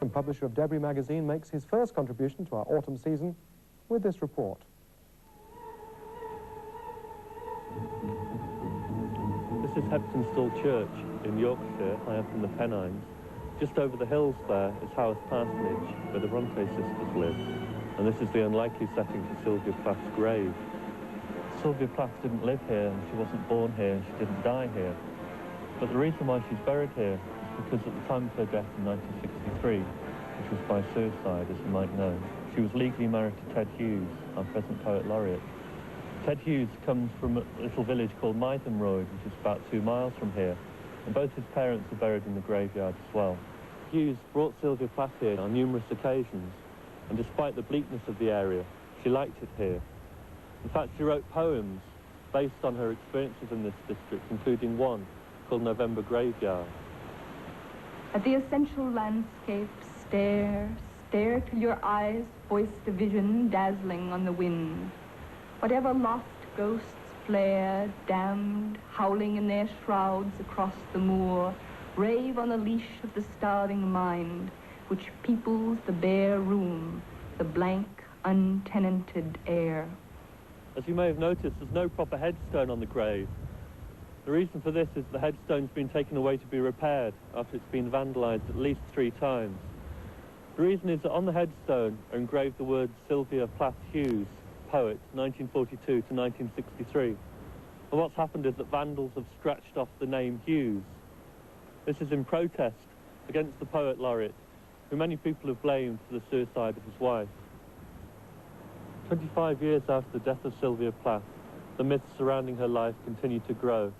And publisher of Debris magazine makes his first contribution to our autumn season with this report. This is Heptonstall Church in Yorkshire, high up in the Pennines. Just over the hills there is Haworth Parsonage, where the Bronte sisters live. And this is the unlikely setting for Sylvia Plath's grave. Sylvia Plath didn't live here, and she wasn't born here, and she didn't die here. But the reason why she's buried here is because at the time of her death in 1963, which was by suicide, as you might know, she was legally married to Ted Hughes, our present Poet Laureate. Ted Hughes comes from a little village called Mythenroyd, which is about 2 miles from here, and both his parents are buried in the graveyard as well. Hughes brought Sylvia Plath here on numerous occasions, and despite the bleakness of the area, she liked it here. In fact, she wrote poems based on her experiences in this district, including one called November Graveyard. At the essential landscape, stare, stare till your eyes voice the vision dazzling on the wind. Whatever lost ghosts flare, damned, howling in their shrouds across the moor, rave on the leash of the starving mind, which peoples the bare room, the blank, untenanted air. As you may have noticed, there's no proper headstone on the grave. The reason for this is the headstone's been taken away to be repaired after it's been vandalised at least 3 times. The reason is that on the headstone are engraved the words Sylvia Plath Hughes, poet, 1942 to 1963. And what's happened is that vandals have scratched off the name Hughes. This is in protest against the Poet Laureate, who many people have blamed for the suicide of his wife. 25 years after the death of Sylvia Plath, the myths surrounding her life continue to grow.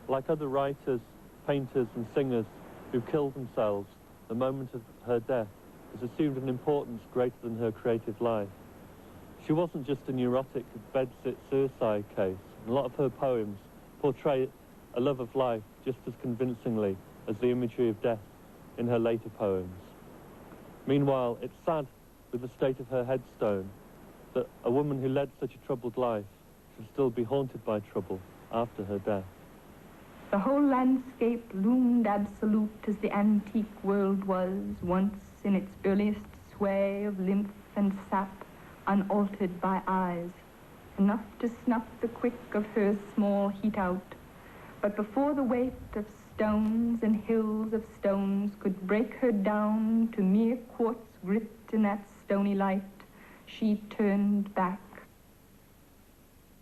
Like other writers, painters and singers who killed themselves, the moment of her death has assumed an importance greater than her creative life. She wasn't just a neurotic bedsit suicide case. A lot of her poems portray a love of life just as convincingly as the imagery of death in her later poems. Meanwhile, it's sad with the state of her headstone that a woman who led such a troubled life should still be haunted by trouble after her death. The whole landscape loomed absolute as the antique world was, once in its earliest sway of lymph and sap, unaltered by eyes, enough to snuff the quick of her small heat out. But before the weight of stones and hills of stones could break her down to mere quartz gripped in that stony light, she turned back